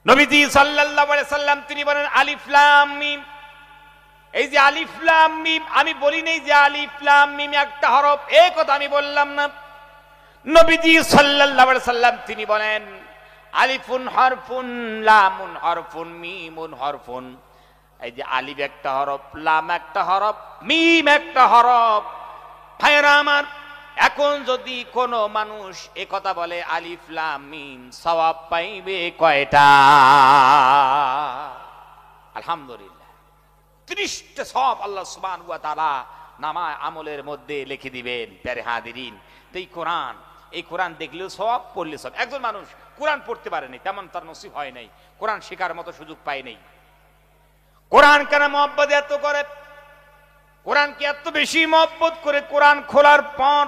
নবীজি সাল্লাল্লাহু আলাইহি সাল্লাম তিনি বলেন আলিফ লাম মিম। এই যে আলিফ লাম মিম, আমি বলি নাই যে আলিফ লাম মিম একটা হরফ, এই কথা আমি বললাম না। নবীজি সাল্লাল্লাহু আলাইহি সাল্লাম তিনি বলেন আলিফুন হরফুন, লামুন হরফুন, মিমুন হরফুন। এই যে আলিফ একটা হরফ, লাম একটা হরফ, মিম একটা হরফ। ভাইরা আমার, এখন যদি কোন মানুষ এ কথা বলে আলিফ লাম মিম, সওয়াব পাইবে কয়টা? আলহামদুলিল্লাহ 30টা সওয়াব আল্লাহ সুবহানাহু ওয়া তাআলা নামায় আমলের মধ্যে লিখে দিবেন। প্যারে হাদিরিন, এই কোরআন দেখলেও সওয়াব, পড়লে সওয়াব। একজন মানুষ কোরআন পড়তে পারেনি, তেমন তার নসিব হয় নাই, কোরআন শেখার মতো সুযোগ পায় নাই। কোরআন কেন মহব্বত এত করে? কোরআনকে এত বেশি মহব্বত করে, কোরআন খোলার পর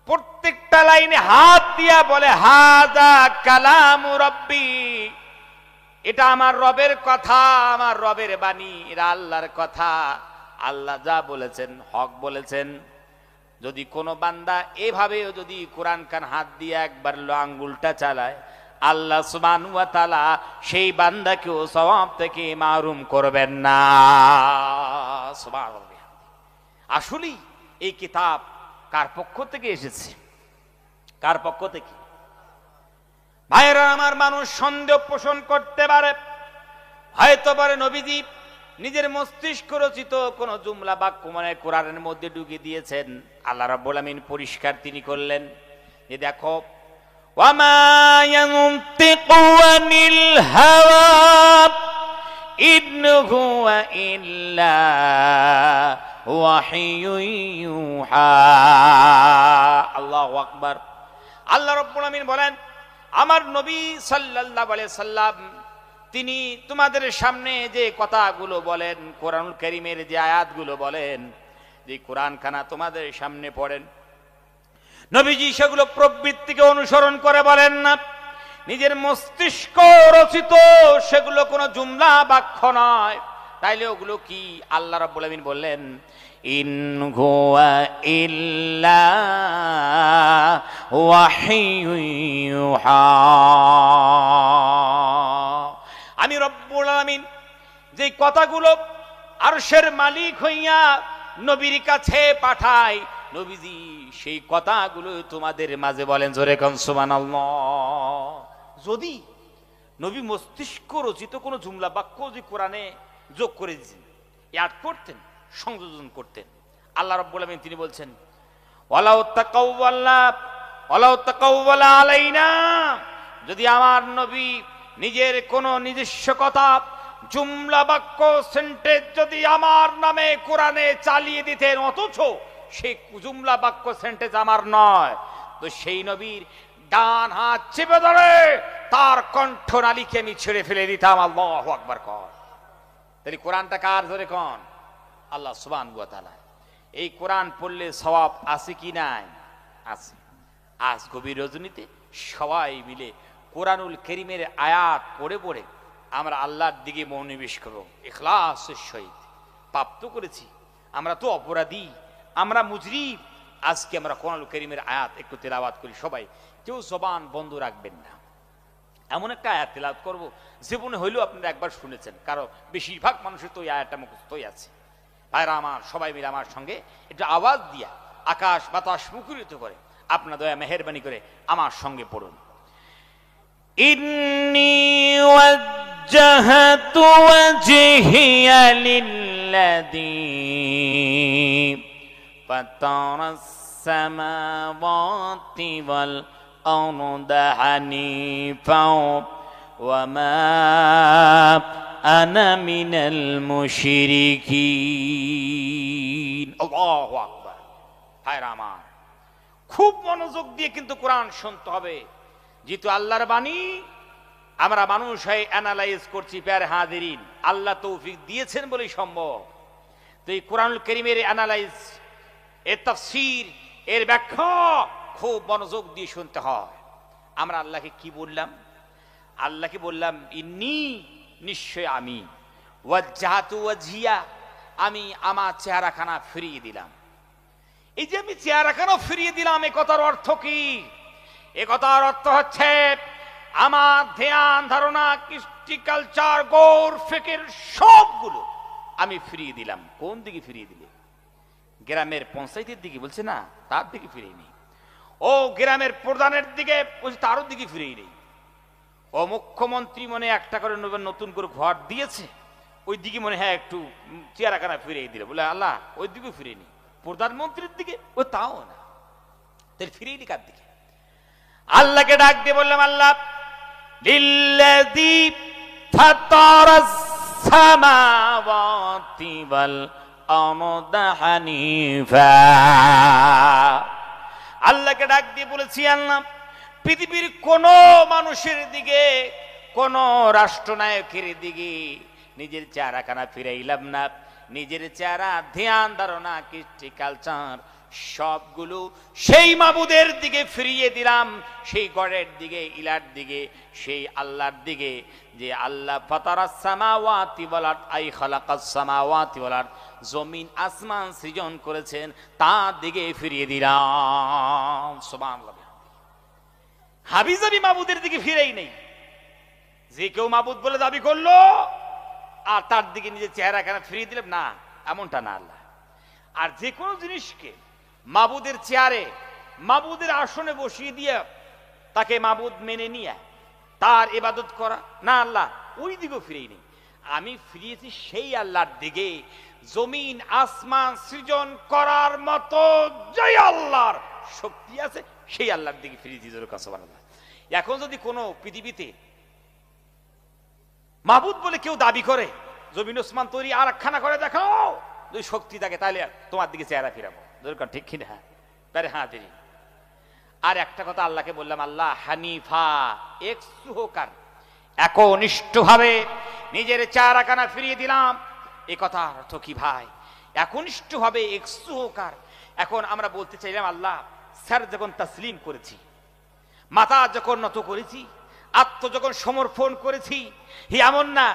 প্রত্যেকটা লাইনে হাত দিয়া বলে হাযা কালামু রাব্বি, এটা আমার রবের কথা, আমার রবের বাণী, এটা আল্লাহর কথা। আল্লাহ যা বলেছেন হক বলেছেন। যদি কোনো বান্দা এভাবেও যদি কোরআন কান হাত দিয়ে একবার আঙ্গুলটা চালায়, আল্লাহ সুবহানাহু ওয়া তাআলা সেই বান্দাকেও সওয়াব থেকে মাহরুম করবেন না। সুবহানাল্লাহ। আসলেই এই কিতাব কার পক্ষ থেকে এসেছে? কার পক্ষ থেকে? ভাইরা আমার, মানুষ সন্দেহ পোষণ করতে পারে, হয়তো পারে নবীজি নিজের মস্তিষ্ক রচিত কোন জুমলা বাক্য মানে কোরআনের মধ্যে ঢুকিয়ে দিয়েছেন। আল্লাহ রাব্বুল আমিন পরিষ্কার তিনি করলেন যে দেখো, ওয়ামা ইয়ানতিকু আনিল হাওয়া ইন হুয়া ইল্লা ওয়াহিয়ুন ইউহা। আল্লাহু আকবার। আল্লাহ রাব্বুল আমিন বলেন, আমার নবী সাল্লাল্লাহু আলাইহি সাল্লাম তিনি তোমাদের সামনে যে কথাগুলো বলেন, কোরআনুল কারীমের যে আয়াতগুলো বলেন, যে কোরআন খানা তোমাদের সামনে পড়েন, নবীজি সেগুলো প্রবৃত্তিকে অনুসরণ করে বলেন না, নিজের মস্তিষ্ক রচিত সেগুলো কোনো জুমলা বাক্য নয়। তাইলে ওগুলো কি? আল্লাহ রাব্বুল আমিন বললেন ইন হুয়া ইল্লা ওয়াহিয়ুন ইউহা। আমি রব্বুল আমিন যে কথাগুলো আরশের মালিক হইয়া নবীর কাছে পাঠাই, নবীজি সেই কথাগুলো তোমাদের মাঝে বলেন। জোরে কোন সুবহানাল্লাহ। যদি নবী মস্তিষ্ক রচিত কোনো জুমলা বাক্য যে কোরআনে যোগ করে দিতেন, অ্যাড করতেন, সংযোজন করতেন, আল্লাহ রাব্বুল আমিন তিনি বলছেন ওয়ালাউ তাকাওয়ালা আলাইনা, যদি আমার নবী নিজের কোন নিজস্ব কথা জুমলা বাক্য সেন্টেন্স যদি আমার নামে কোরআনে চালিয়ে দিতেন, অথচ সেই জুমলা বাক্য সেন্টেন্স আমার নয়, তো সেই নবীর ডান হাত চেপে ধরে তার কণ্ঠনালীকে আমি ছেড়ে ফেলে দিতাম। আল্লাহু আকবার কর। তাহলে কোরআনটা কার? ধরে কোন? আল্লাহ সুবহানাহু ওয়া তাআলা। এই কোরআন পড়লে সওয়াব আছে কি নাই? আছে। আজ গভীর রজনীতে সবাই মিলে কোরআনুল কারীমের আয়াত পড়ে পড়ে আমরা আল্লাহর দিকে মনোনিবেশ করব ইখলাসের সহিত। পাপ তো করেছি, আমরা তো অপরাধী, আমরা মুজরিম। আজকে আমরা কোরআনুল কারীমের আয়াত একটু তেলাওয়াত করি সবাই, কেউ জবান বন্ধ রাখবেন না। এমন একটা আয়াত তেলাওয়াত করব জীবনে হইলেও আপনারা একবার শুনেছেন, কারণ বেশিরভাগ মানুষের তো এই আয়াতটা মুখস্থই আছে। ভাইরা আমার, সবাই মিলে আমার সঙ্গে একটু আওয়াজ দিয়া আকাশ বাতাস মুখরিত করে আপনার দয়া মেহেরবানি করে আমার সঙ্গে পড়ুন। ইন্নী ওয়াজ্জাহতু ওয়াজহিয়া লিল্লাযী ফাতারাস সামাওয়াতি ওয়াল আরদা হানিফা ওয়া মা আনা মিনাল মুশরিকিন। আল্লাহু আকবার। ভাইরা আমার, খুব মনোযোগ দিয়ে কিন্তু কোরআন শুনতে হবে, যেহেতু আল্লাহর বাণী। আমরা মানুষ হয়ে অ্যানালাইজ করছি, প্যার হাজিরিন, আল্লাহ তৌফিক দিয়েছেন বলেই সম্ভব। তো এই কোরআনুল কারীমের অ্যানালাইজ, এর তাফসীর, এর ব্যাখ্যা খুব মনোযোগ দিয়ে শুনতে হয়। আমরা আল্লাহকে কি বললাম? আল্লাহকে বললাম ইন্নী, নিশ্চয় আমি, ওয়াজ্জাহতু ওয়াজহিয়া, আমি আমার চেহারাখানা ফিরিয়ে দিলাম। এই যে আমি চেহারাখানা ফিরিয়ে দিলাম, এ কথার অর্থ কি? এ কথার অর্থ হচ্ছে আমার ধ্যান ধারণা কৃষ্টি কালচার গৌর ফিকির সবগুলো আমি ফিরিয়ে দিলাম। কোন দিকে ফিরিয়ে দিলে? গ্রামের পঞ্চায়েতের দিকে বলছে না, তার দিকে ফিরিয়ে নেই। ও গ্রামের প্রধানের দিকে বলছে, তারও দিকে ফিরিয়ে নেই। ও মুখ্যমন্ত্রী মনে একটা করে নতুন করে ঘর দিয়েছে, ওই দিকে মনে হয় একটু চেয়ারাখানা ফিরিয়ে দিল। বলে আল্লাহ ওই দিকে ফিরিয়ে নি, প্রধানমন্ত্রীর দিকে ও তাও না, তাহলে ফিরিয়ে নি কার দিকে? আল্লাহকে ডাক দিয়ে বললাম, আল্লাহ লিল্লাযী ফাতারাস সামাওয়াতি ওয়াল আরদা হানিফা। আল্লাহকে ডাক দিয়ে বলেছি, আল্লাহ পৃথিবীর কোন মানুষের দিকে, কোন রাষ্ট্রনায়কের দিকে নিজের চেহারাখানা ফিরাইলাম না। নিজের চেহারা, ধ্যান ধারণা, কৃষ্টি কালচার সবগুলো সেই মাবুদের দিকে ফিরিয়ে দিলাম, সেই গড়ের দিকে, ইলার দিকে, সেই আল্লাহর দিকে যে আল্লাহ ফাতারাস সামাওয়াতি ওয়াল আরদ, আই খালাকাস সামাওয়াতি ওয়াল আরদ, জমিন আসমান সৃজন করেছেন, তার দিকে ফিরিয়ে দিলাম। সুবহানাল্লাহ। হাবিজাবি মাবুদের দিকে ফিরেই নেই। যে কেউ মাবুদ বলে দাবি করলো আর তার দিকে নিজের চেহারা কেন ফিরিয়ে দিলাম না, এমনটা না আল্লাহ। আর যে কোনো জিনিসকে মাবুদের চেয়ারে, মাবুদের আসনে বসিয়ে দিয়ে তাকে মাবুদ মেনে নিয়ে তার ইবাদত করা না, আল্লাহ ওই দিকেও ফিরেই নেই। আমি ফিরিয়েছি সেই আল্লাহর দিকে জমিন আসমান সৃজন করার মতো যে আল্লাহর শক্তি আছে, সেই আল্লাহর দিকে ফিরিয়েছি। সুবহানাল্লাহ। এখন যদি কোনো পৃথিবীতে মাবুদ বলে কেউ দাবি করে, জমিন ওসমান তৈরি আর একখানা করে দেখাও, যদি শক্তি থাকে তাহলে তোমার দিকে চেহারা ফিরাবো। ঠিক কিনা? হ্যাঁ তিনি। আর একটা কথা আল্লাহকে বললাম, আল্লাহ হানিফা, একসুহকার, একনিষ্ঠভাবে নিজের চেহারাখানা ফিরিয়ে দিলাম। এ কথার অর্থ কি ভাই? একনিষ্ঠভাবে, একসুহকার। এখন আমরা বলতে চাইলাম, আল্লাহ স্যার যখন তাসলিম করেছি, মাথা যখন নত করেছি, আত্ম যখন সমর্পণ করেছি, এমন না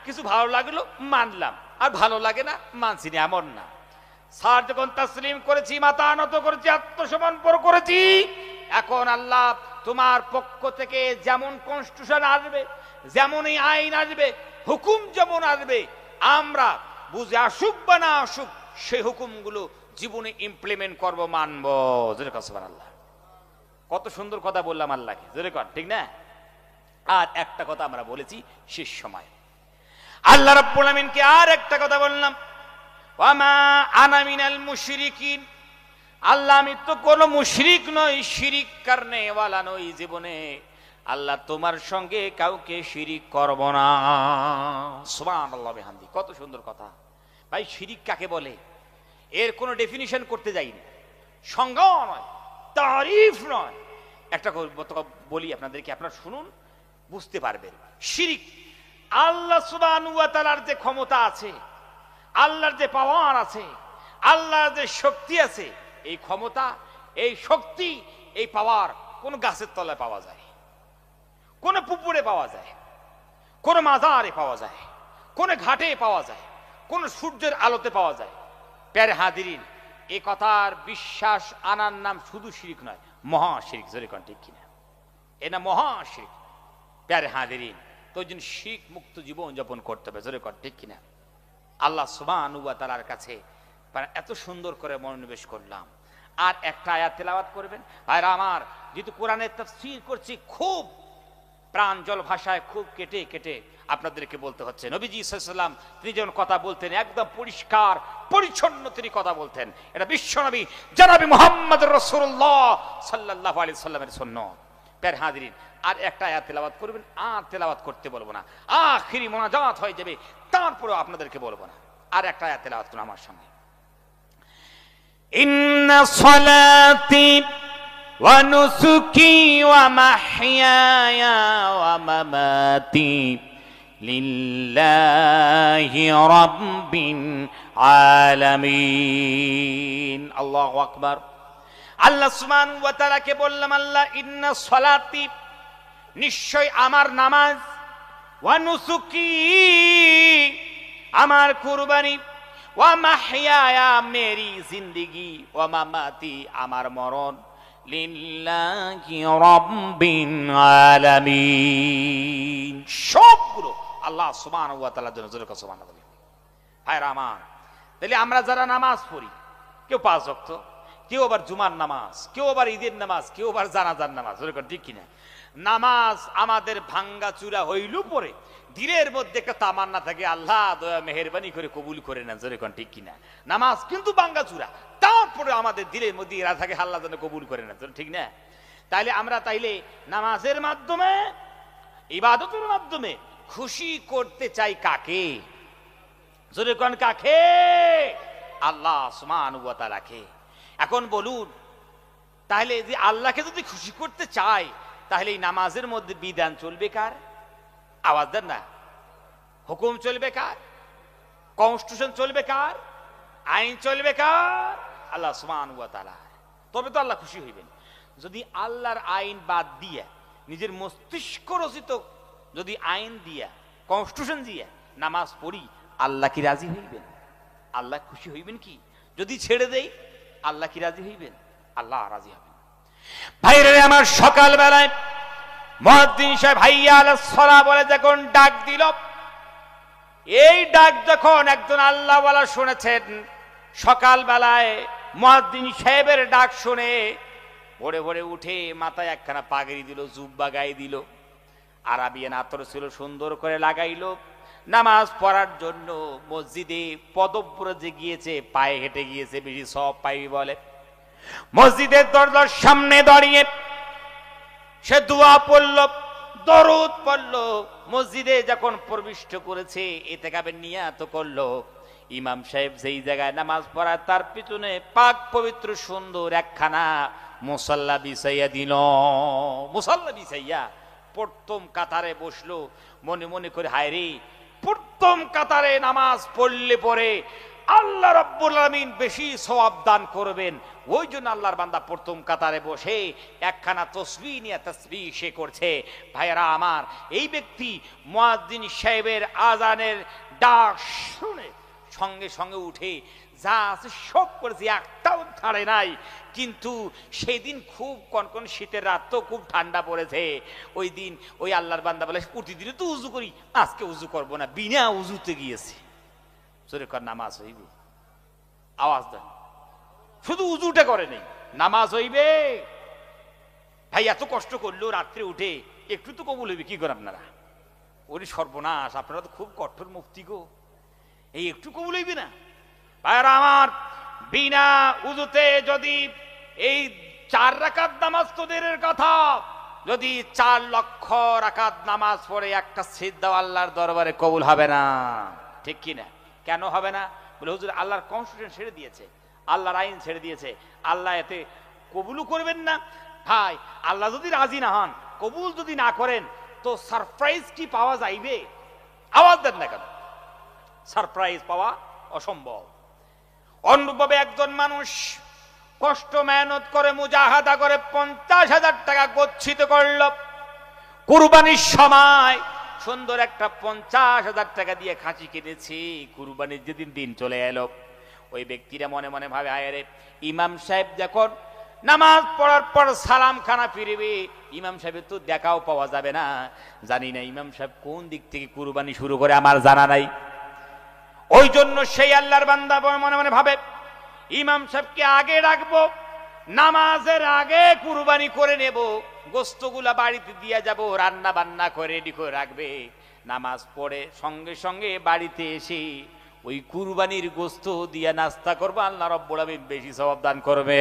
কিছু ভালো লাগলো মানলাম আর ভালো লাগে না মানছি না, এমন না। স্যার যখন তাসলিম করেছি, মাথা নত করেছি, আত্মসমর্পণ করেছি, এখন আল্লাহ তোমার পক্ষ থেকে যেমন কনস্টিটিউশন আসবে, যেমনই আইন আসবে, হুকুম যেমন আসবে, আমরা বুঝে আসুক বা না আসুক সেই হুকুমগুলো জীবনে ইমপ্লিমেন্ট করব, মানব। সুবহানাল্লাহ। কত সুন্দর কথা বললাম আল্লাহকে, জোরে কর, ঠিক না? আর একটা কথা আমরা বলেছি শেষ সময়, আল্লাহ রাব্বুল আমিনকে আর একটা কথা বললাম, ওয়ামা আনা মিনাল মুশরিকিন, আল্লাহ আমি তো কোনো মুশরিক নই, শিরিক করনে ওয়ালা নই জীবনে। আল্লাহ তোমার সঙ্গে কাউকে শিরিক করব না। সুবহানাল্লাহ বিহামদি। কত সুন্দর কথা ভাই। শিরিক কাকে বলে এর কোনো ডেফিনিশন করতে যাইনি, সংজ্ঞা নয়, তারিফ নয়। একটা বলি আপনাদেরকে, আপনারা শুনুন, বুঝতে পারবেন। শিরিক, আল্লাহ সুবহানাহু ওয়া তাআলার যে ক্ষমতা আছে, আল্লাহর যে পাওয়ার আছে, আল্লাহর যে শক্তি আছে, এই ক্ষমতা, এই শক্তি, এই পাওয়ার কোন গাছের তলায় পাওয়া যায়, কোন পুকুরে পাওয়া যায়, কোন মাজারে পাওয়া যায়, কোন ঘাটে পাওয়া যায়, কোন সূর্যের আলোতে পাওয়া যায়। প্যারে হাজিরিন, এই কথার বিশ্বাস আনার নাম শুধু শিরিক নয়, মহা শিরিক। জোরে কোন ঠিক কিনা? এ না মহা শিরিক। প্যারে হাজিরিন, তো ওই জন্য শিরিক মুক্ত জীবন যাপন করতে হবে। জোরে কোন ঠিক কিনা? আল্লাহ সুবহানাহু ওয়া তাআলার কাছে এত সুন্দর করে মনোনিবেশ করলাম। আর একটা আয়াত তেলাওয়াত করবেন ভাইরা আমার। যেহেতু কোরআনের তাফসীর করছি, খুব প্রাঞ্জল ভাষায়, খুব কেটে কেটে আপনাদেরকে বলতে হচ্ছে। নবীজি সাল্লাল্লাহু আলাইহি ওয়াসাল্লাম তিনি যখন কথা বলতেন, একদম পরিষ্কার পরিচ্ছন্ন তিনি কথা বলতেন। এটা বিশ্বনবী জনাবে মুহাম্মদ রাসূলুল্লাহ সাল্লাল্লাহু আলাইহি ওয়াসাল্লামের সুন্নাত। প্যার হাজিরিন, আর একটা আয়াত তেলাওয়াত করবেন, আর তেলাওয়াত করতে বলবো না, আখিরি মোনাজাত হয়ে যাবে, তারপরেও আপনাদেরকে বলবো না। আর একটা আয়াত তেলাওয়াত করুন আমার সঙ্গে। ইন্না সালাতি ওয়া নুসুকি ওয়া মাহইয়ায়া ওয়া মামাতি লিল্লাহি রাব্বিল আলামিন। আল্লাহু আকবার। আল্লাহ সুবহানাহু ওয়া তাআলাকে বললাম, আল্লাহ ইন্না সালাতি, নিশ্চয় আমার নামাজ, ওয়া নুসুকি, আমার কুরবানি, ওয়া মাহইয়ায়া, মেরি জিন্দেগি, ওয়া মামাতি, আমার মরণ, লিল্লাহি রাব্বিল আলামিন। সবগুলো আল্লাহ সুবহানাহু ওয়া তাআলার জন্য। জোরে সুবহানাল্লাহ। ভাইরা আমার, তাহলে আমরা যারা নামাজ পড়ি, কেউ 5 ওয়াক্ত, কেউ আবার জুমার নামাজ, কেউ আবার ঈদের নামাজ, কেউ আবার জানাজার নামাজ, ওরকম ঠিক কিনা? নামাজ আমাদের ভাঙ্গা চূড়া হইল পরে দিলের মধ্যে একটা তামান্না থাকে, আল্লাহ দয়া মেহেরবানি করে কবুল করে নেন, যেরকম ঠিক কিনা? নামাজ কিন্তু ভাঙ্গা চূড়া, তারপরে আমাদের দিলের মধ্যে এরা থাকে আল্লাহ যেন কবুল করে নেন, ঠিক না? তাইলে আমরা নামাজের মাধ্যমে, ইবাদতের মাধ্যমে খুশি করতে চাই কাকে? যেরকম কাকে? আল্লাহ সুবহানাহু ওয়া তাআলাকে। এখন বলুন, তাহলে যে আল্লাহকে যদি খুশি করতে চাই, তাহলে এই নামাজের মধ্যে বিধান চলবে কার? আওয়াজ দেন না। হুকুম চলবে কার? কনস্টিটিউশন চলবে কার? আইন চলবে কার? আল্লাহ সুবহানাহু ওয়া তাআলা। তবে তো আল্লাহ খুশি হইবেন। যদি আল্লাহর আইন বাদ দিয়ে নিজের মস্তিষ্ক রচিত যদি আইন দিয়া, কনস্টিটিউশন দিয়া নামাজ পড়ি, আল্লাহ কি রাজি হইবেন? আল্লাহ খুশি হইবেন কি? যদি ছেড়ে দেই, আল্লাহ কি রাজি হইবেন? আল্লাহ রাজি হবেন। ভাইরা আমার, সকাল বেলায় মুয়াজ্জিন সাহেব হাইয়া আলাস সালাহ বলে যখন ডাক দিল, এই ডাক যখন একজন আল্লাহওয়ালা শুনেছেন, সকাল বেলায় মুয়াজ্জিন সাহেবের ডাক শুনে ভোরে ভোরে উঠে মাথায় একখানা পাগড়ি দিল, জুব্বা গায়ে দিল, আরাবিয়ান আতর ছিল সুন্দর করে লাগাইল, নামাজ পড়ার জন্য মসজিদে পদব্রজে গিয়েছে, পায়ে হেঁটে গিয়েছে, বেশি সব পাইবি বলে। মসজিদের দরজার সামনে দাঁড়িয়ে সে দোয়া পড়ল, দরুদ পড়ল। মসজিদে যখন প্রবিষ্ট করেছে, ইতিকাফের নিয়াত করলো। ইমাম সাহেব যেই জায়গায় নামাজ পড়ায় তার পিছনে পাক পবিত্র সুন্দর একখানা মুসাল্লা বিছাইয়া দিল। মুসাল্লা বিছাইয়া প্রথম কাতারে বসলো। মনে মনে করে, হায় রে, প্রথম কাতারে নামাজ পড়লে পরে আল্লাহ রাব্বুল আলামিন বেশি সওয়াব দান করবেন। ওই জন্য আল্লাহর বান্দা প্রথম কাতারে বসে একখানা তাসবিহ নিয়ে তাসবিহ সে করছে। ভাইরা আমার, এই ব্যক্তি মুয়াজ্জিন সাহেবের আজানের ডাক শুনে সঙ্গে সঙ্গে উঠে যা আছে সব করেছে, একটাও ছাড়ে নাই। কিন্তু সেই দিন খুব কনকন শীতের রাত, তো খুব ঠান্ডা পড়েছে। ওই দিন ওই আল্লাহর বান্দা বলে, প্রতিদিনই তো উজু করি, আজকে উজু করবো না, বিনা উজুতে গিয়েছে। নামাজ হইবে? আওয়াজ দেন। শুধু উজুটা করে নেই, নামাজ হইবে? ভাই এত কষ্ট করলো রাত্রে উঠে, একটু তো কবুল হইবে? কি করেন আপনারা? ওরে সর্বনাশ, আপনারা তো খুব কঠোর মুফতি গো, এই একটু কবুল হইবে না? ভাইরা আমার, বিনা উজুতে যদি এই 4 রাকাত নামাজ তোদের কথা, যদি 4 লক্ষ রাকাত নামাজ পড়ে একটা সিজদা আল্লাহর দরবারে কবুল হবে না, ঠিক কিনা? কেন হবে না? বলে, হুজুর আল্লাহর কনস্টিটিউশন ছেড়ে দিয়েছে, আল্লাহর আইন ছেড়ে দিয়েছে, আল্লাহ এতে কবুলও করবেন না। ভাই, আল্লাহ যদি রাজি না হন, কবুল যদি না করেন, তো সারপ্রাইজ কি পাওয়া যাইবে? আওয়াজ দেন না কেন? সারপ্রাইজ পাওয়া অসম্ভব। অনুরূপভাবে একজন মানুষ কষ্ট মেহনত করে, মুজাহাদা করে 50,000 টাকা গচ্ছিত করল, কুরবানির সময় সুন্দর একটা 50,000 টাকা দিয়ে খাসি কিনেছি, কুরবানির যেদিন দিন চলে এলো, ওই ব্যক্তিরা মনে মনে ভাবে, আরে ইমাম সাহেব যখন নামাজ পড়ার পর সালাম খানা ফিরবে, ইমাম সাহেবের তো দেখাও পাওয়া যাবে না, জানি না ইমাম সাহেব কোন দিক থেকে কুরবানি শুরু করে, আমার জানা নাই। ওই জন্য সেই আল্লাহর বান্দা মনে মনে ভাবে, ইমাম সাহেবকে আগে রাখবো, নামাজের আগে কুরবানি করে নেব, গোস্তগুলা বাড়িতে দিয়ে যাব, রান্না বান্না করে রেডি করে রাখবে, নামাজ পড়ে সঙ্গে সঙ্গে বাড়িতে এসে ওই কুরবানির গোস্ত দিয়ে নাস্তা করবো, আল্লাহ রাব্বুল আলামিন বেশি সওয়াব দান করবে।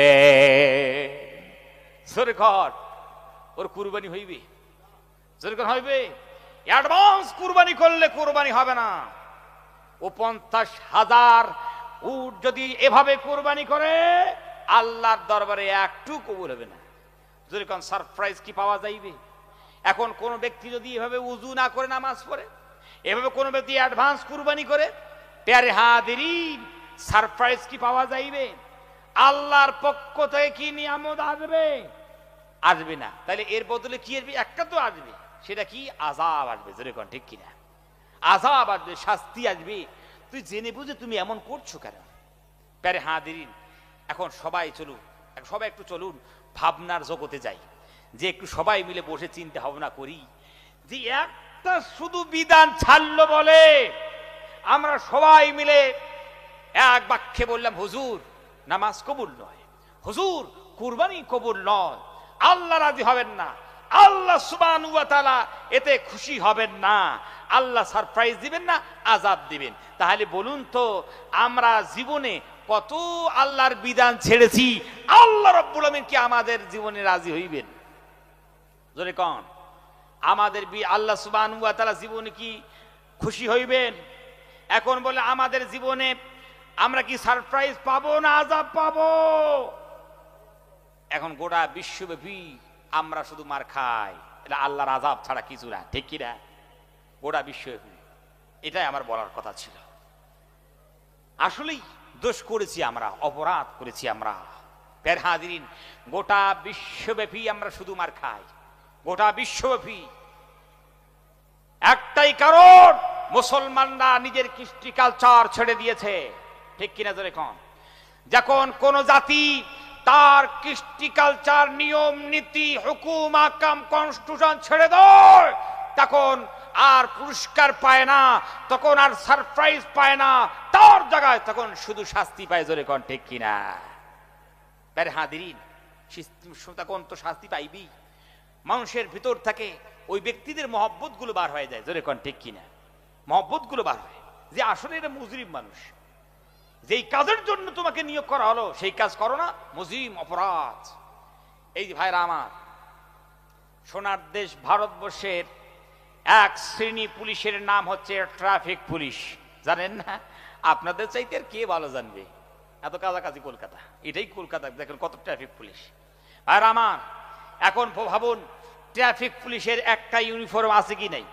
ওর কুরবানি হইবে? যেরকম হইবে। অ্যাডভান্স কুরবানি করলে কুরবানি হবে না। ও 50,000 উট যদি এভাবে কুরবানি করে, আল্লাহর দরবারে একটু কবুল হবে না। যেরকম সারপ্রাইজ কি পাওয়া যাইবে? এখন কোন ব্যক্তি যদি এভাবে উজু না করে নামাজ পড়ে, এভাবে কোন ব্যক্তি অ্যাডভান্স কুরবানি করে, প্যারে হাদিরিন, সারপ্রাইজ কি পাওয়া যাইবে? আল্লাহর পক্ষ থেকে কি নিয়ামত আসবে? আসবে না। তাহলে এর বদলে কি আসবে? একটা তো আসবে, সেটা কি? আযাব আসবে। যেরকম ঠিক কিনা? আযাব আসবে, শাস্তি আসবে। তুই জেনে বুঝে তুমি এমন করছো কেন? প্যারে হাদিরিন, এখন সবাই চলুন, সবাই একটু চলুন, ভাবনার জগতে যাই, যে একটু সবাই মিলে বসে চিন্তা ভাবনা করি যে একটা শুধু বিধান ছাড়লো বলে আমরা সবাই মিলে এক বাক্যে বললাম, হুজুর নামাজ কবুল নয়, হুজুর কুরবানি কবুল নয়, আল্লাহ রাজি হবেন না, আল্লাহ সুবহানাহু ওয়া তাআলা এতে খুশি হবেন না, আল্লাহ সারপ্রাইজ দিবেন না, আযাব দিবেন। তাহলে বলুন তো আমরা জীবনে কত আল্লাহর বিধান ছেড়েছি, আল্লাহ রাব্বুল আলামিন কি আমাদের জীবনে রাজি হইবেন? জোরে কোন আমাদের আল্লাহ সুবহানাহু ওয়া তাআলা জীবনে কি খুশি হইবেন? এখন বলে আমাদের জীবনে আমরা কি সারপ্রাইজ পাবো না আযাব পাবো? এখন গোটা বিশ্বব্যাপী আমরা শুধু মার খাই, এটা আল্লাহর আযাব ছাড়া কিছু না, ঠিক কি না? গোটা বিশ্বব্যাপী এটাই আমার বলার কথা ছিল। আসলেই দোষ করেছি আমরা, অপরাধ করেছি আমরা। প্যার হাজিরিন, গোটা বিশ্বব্যাপী আমরা শুধু মার খাই, গোটা বিশ্বব্যাপী। একটাই কারণ, মুসলমানরা নিজের কৃষ্টি কালচার ছেড়ে দিয়েছে, ঠিক কিনা জোরে কোন? যখন কোন জাতি তার কৃষ্টি কালচার, নিয়ম নীতি, হুকুম আহকাম, কনস্টিটিউশন ছেড়ে দেয়, তখন আর পুরস্কার পায় না, তখন আর সারপ্রাইজ পায় না, তার জায়গায় তখন শুধু শাস্তি পায়। জোরে কোন ঠিক কিনা? প্যারে হাজিরিন, তখন তো শাস্তি পাইবি। মানুষের ভিতর থেকে ওই ব্যক্তিদের মহব্বত গুলো বার হয়ে যায়। জোরে কোন ঠিক কিনা? মহব্বত গুলো বার হয় যে আসলে এটা মুজরিম মানুষ, যেই কাজের জন্য তোমাকে নিয়োগ করা হলো সেই কাজ করো না, মুজরিম, অপরাধ। এই যে ভাইরা আমার, সোনার দেশ ভারতবর্ষের এক শ্রেণী পুলিশের নাম হচ্ছে ট্রাফিক পুলিশ। জানেন না? আপনাদের চাইতে আর কে ভালো জানবে? এত কাছাকাছি কলকাতা, এটাই কলকাতা, দেখেন কত ট্রাফিক পুলিশ। ভাইরা আমার, এখন ভাবুন ট্রাফিক পুলিশের একটা ইউনিফর্ম আছে কি নাই?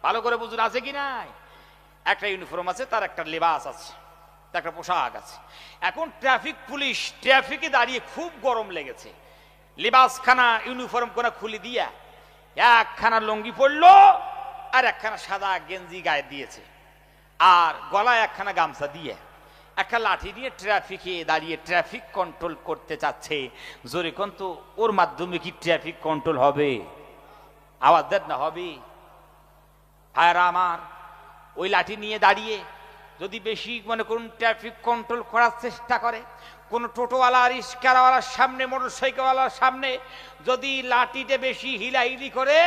ভালো করে বুঝুন, আছে কি নাই? একটা ইউনিফর্ম আছে, তার একটা লেবাস আছে, তার একটা পোশাক আছে। এখন ট্রাফিক পুলিশ ট্রাফিকে দাঁড়িয়ে খুব গরম লেগেছে, লেবাসখানা ইউনিফর্ম করে খুলে দিয়া একখানা লুঙ্গি পরলো আর একখানা সাদা গেঞ্জি গায়ে দিয়েছে, আর গলায় একখানা গামছা দিয়ে একটা লাঠি নিয়ে ট্রাফিকে দাঁড়িয়ে ট্রাফিক কন্ট্রোল করতে চাচ্ছে। জোরে কোন তো ওর মাধ্যমে কি ট্রাফিক কন্ট্রোল হবে? আওয়াজ দেন না, হবে? ভাইরা আমার, ওই লাঠি নিয়ে দাঁড়িয়ে যদি বেশি মনে করুন ট্রাফিক কন্ট্রোল করার চেষ্টা করে, কোন টোটোওয়ালা, রিক্সাওয়ালার সামনে, মোটরসাইকেলওয়ালার সামনে যদি লাঠিতে বেশি হিলাহিলি করে,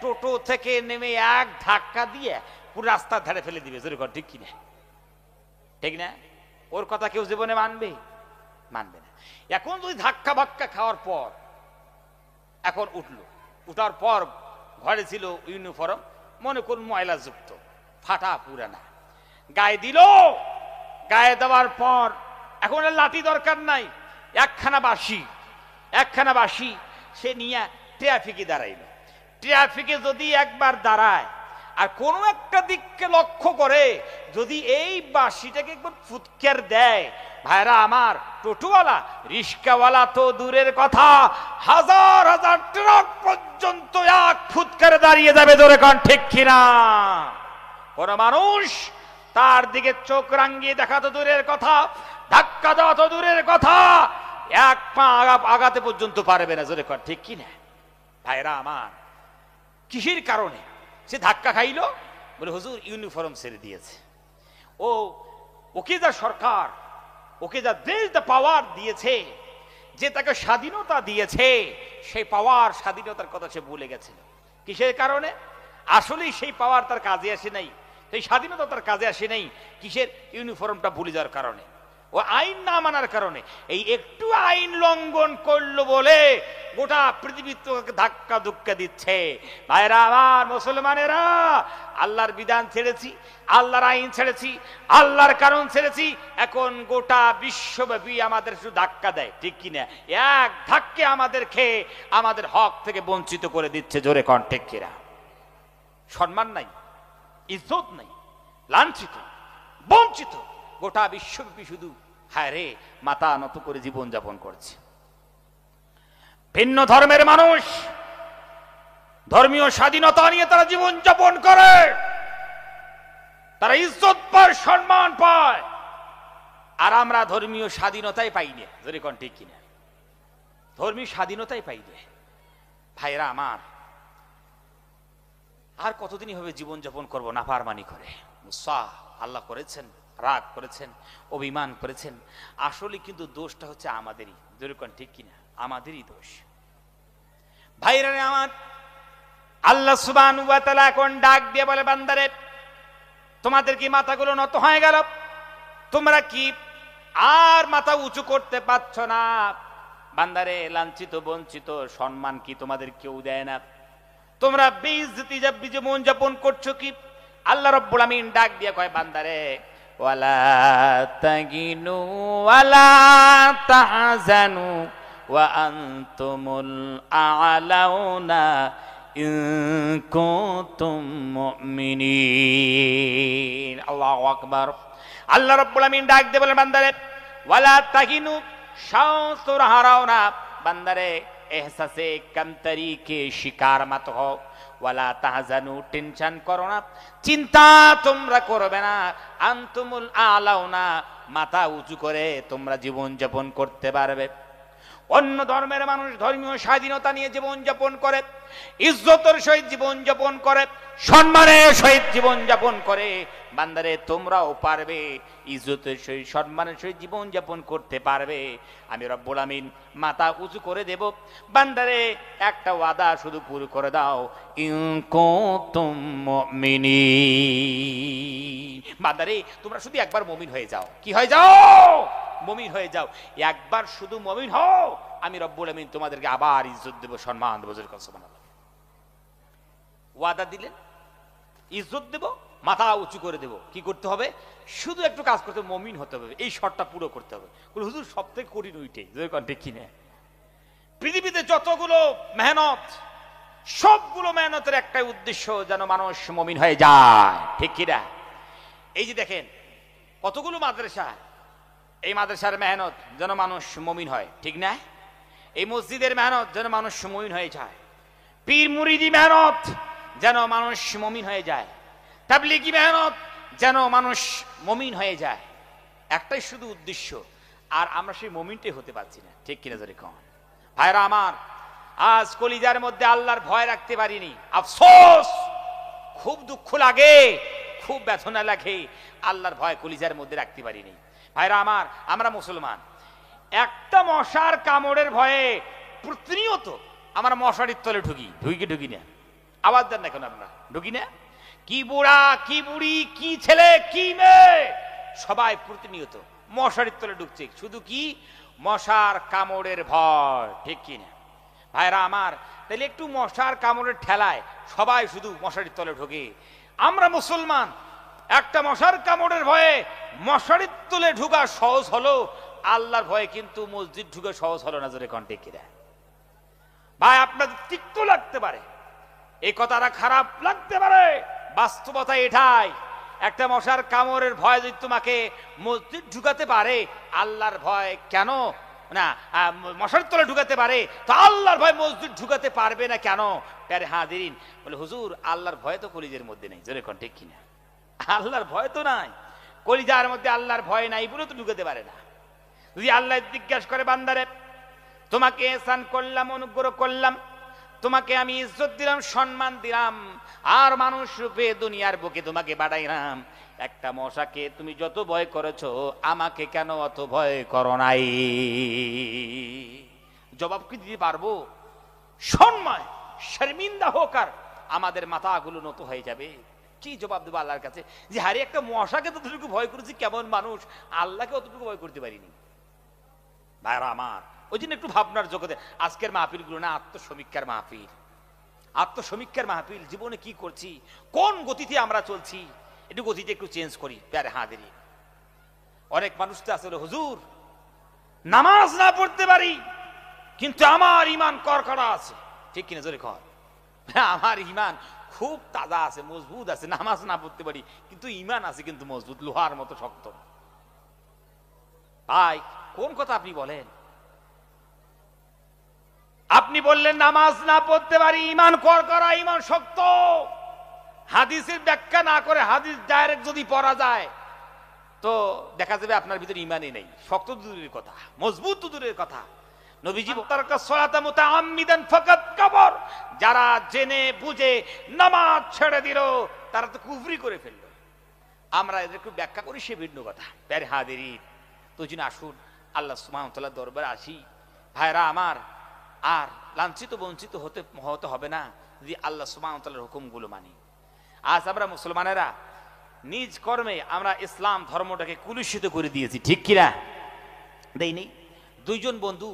টোটো থেকে নেমে এক ধাক্কা দিয়ে পুরো রাস্তার ধারে ফেলে দিবে। জোরে কর ঠিক কিনা? ঠিক না? ওর কথা কেউ জীবনে মানবে? মানবে না। এখন যদি ধাক্কা বাক্কা খাওয়ার পর এখন উঠার পর ঘরে ছিল ইউনিফর্ম, মনে করুন ময়লা যুক্ত, ফাটা পুরানা, গায়ে দিল, গায়ে দেওয়ার পর এখন লাঠি দরকার নাই, একখানা বাঁশি সে নিয়ে ট্রাফিকে দাঁড়াইল। ট্রাফিকে যদি একবার দাঁড়ায় আর কোনো একটা দিককে লক্ষ্য করে যদি এই বাঁশিটাকে একবার ফুৎকার দেয়, ভাইরা আমার, টোটোওয়ালা, রিক্সাওয়ালা তো দূরের কথা, হাজার হাজার ট্রাক পর্যন্ত এক ফুৎকারে দাঁড়িয়ে যাবে। জোরে কোন ঠিক কিনা? কোন মানুষ তার দিকে চোখ রাঙিয়ে দেখা তো দূরের কথা, ধাক্কা দেওয়া তো দূরের কথা, এক পা আগাতে পর্যন্ত পারবে না। জোরে কোন ঠিক কিনা? ভাইরা আমার, কিসের কারণে সে ধাক্কা খাইলো? বলে হুজুর ইউনিফর্ম ছেড়ে দিয়েছে। ওকে যা সরকার, ওকে যা দেশ দা পাওয়ার দিয়েছে, যে তাকে স্বাধীনতা দিয়েছে, সেই পাওয়ার, স্বাধীনতার কথা সে ভুলে গেছিল। কিসের কারণে? আসলেই সেই পাওয়ার তার কাজে আসে নাই, সেই স্বাধীনতা তার কাজে আসে নাই। কিসের? ইউনিফর্মটা ভুলে যাওয়ার কারণে, ও আইন না মানার কারণে। এই একটু আইন লঙ্ঘন করলো বলে গোটা পৃথিবী তোকে ধাক্কা ধুক্কা দিচ্ছে। ভাইরা আমার, মুসলমানেরা, আল্লাহর বিধান ছেড়েছি, আল্লাহর আইন ছেড়েছি, আল্লাহর কারণ ছেড়েছি, এখন গোটা বিশ্বব্যাপী আমাদের শুধু ধাক্কা দেয়, ঠিক কিনা? এক ধাক্কে আমাদের খেয়ে আমাদের হক থেকে বঞ্চিত করে দিচ্ছে। জোরে কোন ঠিক কিনা? সম্মান নাই, ইজ্জত নাই, লাঞ্ছিত, বঞ্চিত গোটা বিশ্বব্যাপী শুধু হায় রে মাথা নত করে জীবন যাপন করছে। ভিন্ন ধর্মের মানুষ ধর্মীয় স্বাধীনতা নিয়ে তারা জীবন যাপন করে, তারা ইজ্জত পায়, সম্মান পায়, আর আমরা ধর্মীয় স্বাধীনতাই পাই না। যদি কোন ঠিক কিনা? ধর্মীয় স্বাধীনতাই পাইবে। ভাইরা আমার, আর কতদিনই হবে জীবনযাপন করবো নাফরমানি করে? মুসা আল্লাহ করেছেন, রাগ করেছেন, অভিমান করেছেন। আসলে কিন্তু দোষটা হচ্ছে আমাদেরই। যেরকম ঠিক কিনা? আমাদেরই দোষ। ভাইরা আমার, আল্লাহ সুবহানাহু ওয়া তাআলা এখন ডাক দিয়ে বলে, বান্দারে তোমাদের কি মাথাগুলো নত হয়ে গেল? তোমরা কি আর মাথা উঁচু করতে পারছ না? বান্দারে লাঞ্ছিত বঞ্চিত সম্মান কি তোমাদের কেউ দেয় না? তোমরা বেইজ্জতি জীবন যাপন করছো কি? আল্লাহ রাব্বুল আমিন ডাক দিয়ে কয়, বান্দারে ওয়ালা তাগিনু ওয়ালা তাহজানু ওয়া আনতুমুল আ'লাউনা ইন কুনতুম মুমিনিন। আল্লাহু আকবার। আল্লাহ রাব্বুল আমিন ডাক দিয়ে বলেন, বান্দারে ওয়ালা তাগিনু, সাহস তোমরা হারাও না। বান্দারে এহসাসে কমতরি কে শিকার মত হও। ওয়ালা তাহজানু, টেনশন করো না, চিন্তা তোমরা করবে না। আনতুমুল আ'লাউনা, মাথা উঁচু করে তোমরা জীবন যাপন করতে পারবে। অন্য ধর্মের মানুষ ধর্মীয় স্বাধীনতা নিয়ে জীবন যাপন করে, ইজ্জতের সহিত জীবন যাপন করে, সম্মানের সহিত জীবন যাপন করে। বান্দারে তোমরাও পারবে, ইজ্জতের সহিত সম্মানের সহিত জীবন যাপন করতে পারবে। আমি রব্বুল আমিন মাথা উঁচু করে দেব। বান্দারে একটা ওয়াদা শুধু পুরো করে দাও, ইন কুনতুম মুমিনিন। বান্দারে তোমরা শুধু একবার মুমিন হয়ে যাও। কি হয়ে যাও? মুমিন হয়ে যাও। একবার শুধু মুমিন হও, আমি রব্বুল আমিন তোমাদেরকে আবার ইজ্জত দেব, সম্মান দেব। সুবহানাল্লাহ। ওয়াদা দিলেন, ইজ্জত দেব, মাথা উঁচু করে দেব। কি করতে হবে? শুধু একটু কাজ করতে, মুমিন হতে হবে। এই শর্তটা পুরো করতে হবে। হুজুর সবথেকে কঠিন ওইটাই। ঠিক কিনা? পৃথিবীতে যতগুলো মেহনত, সবগুলো মেহনতের একটাই উদ্দেশ্য, যেন মানুষ মুমিন হয়ে যায়। ঠিক কিনা? এই যে দেখেন কতগুলো মাদ্রাসা, এই মাদ্রাসার মেহনত যেন মানুষ মুমিন হয়। ঠিক না? এই মসজিদের মেহনত যেন মানুষ মুমিন হয়ে যায়। পীর মুরিদি মেহনত যেন মানুষ মুমিন হয়ে যায়। তাবলীগী মেহনত যেন মানুষ মুমিন হয়ে যায়। একটাই শুধু উদ্দেশ্য, আর আমরা সেই মুমিনটাই হতে পারছি না। ঠিক কিনা? জোরে কোন। ভাইরা আমার, আজ কলিজার মধ্যে আল্লাহর ভয় রাখতে পারিনি। আফসোস, খুব দুঃখ লাগে, খুব ব্যথনা লাগে। আল্লাহর ভয় কলিজার মধ্যে রাখতে পারিনি। ভাইরা আমার, আমরা মুসলমান, একটা মশার কামড়ের ভয়ে প্রতিনিয়ত আমরা মশারির তলে ঢুকি না? আওয়াজ দেন না কেন? আমরা ঢুকি না? কি বুড়া, কি বুড়ি, কি ছেলে, কি মেয়ে, সবাই প্রতিনিয়ত মশারির তলে ঢুকছে। শুধু কি? মশার কামড়ের ভয়। ঠিক কিনা? ভাইরা আমার, তাহলে একটু মশার কামড়ের ঠেলায় সবাই শুধু মশারির তলে ঢোকে। আমরা মুসলমান, একটা মশার কামড়ের ভয়ে মশারির তলে ঢুকা সহজ হলো, আল্লাহর ভয়ে কিন্তু মসজিদ ঢুকে সহজ হলো না। জোরে কণ্ঠে কিরা? ভাই, আপনাদের তিক্ত লাগতে পারে, এই কথাটা খারাপ লাগতে পারে, বাস্তবতা এটাই। একটা মশার কামড়ের ভয় যদি তোমাকে মসজিদ ঢুকাতে পারে, আল্লাহর ভয় কেন না মশারির তলে ঢুকাতে পারে, তো আল্লাহর ভয় মসজিদ ঢুকাতে পারবে না কেন? প্যারে হাজিরিন, বলে হুজুর আল্লাহর ভয় তো কলিজার মধ্যে নেই। জোরে কণ্ঠে কিনা? আল্লাহর ভয় তো নাই, কলিজার মধ্যে আল্লাহর ভয় নাই বলে তো ঢুকাতে পারে না। যদি আল্লাহ জিজ্ঞাসা করে, বান্দারে তোমাকে এহসান করলাম, অনুগ্রহ করলাম, তোমাকে আমি ইজ্জত দিলাম, সম্মান দিলাম, আর মানুষ রূপে দুনিয়ার বুকে তোমাকে বাড়াইলাম, একটা মশাকে তুমি যত ভয় করেছো, আমাকে কেন অত ভয় করো নাই? জবাব কি দিতে পারবো? সম্মান শর্মিন্দা হোক, আর আমাদের মাথাগুলো নত হয়ে যাবে। কি জবাব দেবো আল্লাহর কাছে? যে হারে একটা মশাকে ততটুকু ভয় করেছি, কেমন মানুষ আল্লাহকে অতটুকু ভয় করতে পারিনি। ভাইরা আমার, ওই জন্য একটু ভাবনার জগতে আজকের মাহফিল গুলো না আত্মসমীক্ষার মাহফিল। আত্মসমীক্ষার মাহফিল। জীবনে কি করছি, কোন গতিতে আমরা চলছি, একটু গতিতে একটু চেঞ্জ করি। প্যারে হাঁদেরি অনেক মানুষ তো আসলে, হুজুর নামাজ না পড়তে পারি কিন্তু আমার ইমান করকড়া আছে। ঠিক কিনা? জোরে কর। আমার ইমান খুব তাজা আছে, মজবুত আছে, নামাজ না পড়তে পারি কিন্তু ইমান আছে কিন্তু মজবুত, লোহার মতো শক্ত। ভাই, কোন কথা আপনি বলেন? আপনি বললেন নামাজ না পড়তে পারি, ইমান করকড়া, ইমান শক্ত। হাদিসের ব্যাখ্যা না করে হাদিস ডাইরেক্ট যদি পড়া যায় তো দেখা যাবে আপনার ভিতরে ইমানই নেই। শক্ত দূরের কথা, মজবুত দূরের কথা। নবীজি তারকা সালাতা মুতাআম্মিদান ফাকাত কাফার, যারা জেনে বুঝে নামাজ ছেড়ে দিল তারা তো কুফরি করে ফেলল। আমরা এদেরকে ব্যাখ্যা করি সে ভিন্ন কথা। প্যারে হাদিরিন, তো যিনি আসুন আল্লাহ সুবহানাহু ওয়া তাআলার দরবারে আসি ভাইরা আমার, আর লাঞ্ছিত বঞ্চিত হতে হবে না যদি আল্লাহ সুবহানাহু ওয়া তাআলার হুকুমগুলো মানি। আজ আমরা মুসলমানেরা নিজ কর্মে আমরা ইসলাম ধর্মটাকে কুলুষিত করে দিয়েছি, ঠিক কিনা? দেই নেই। দুইজন বন্ধু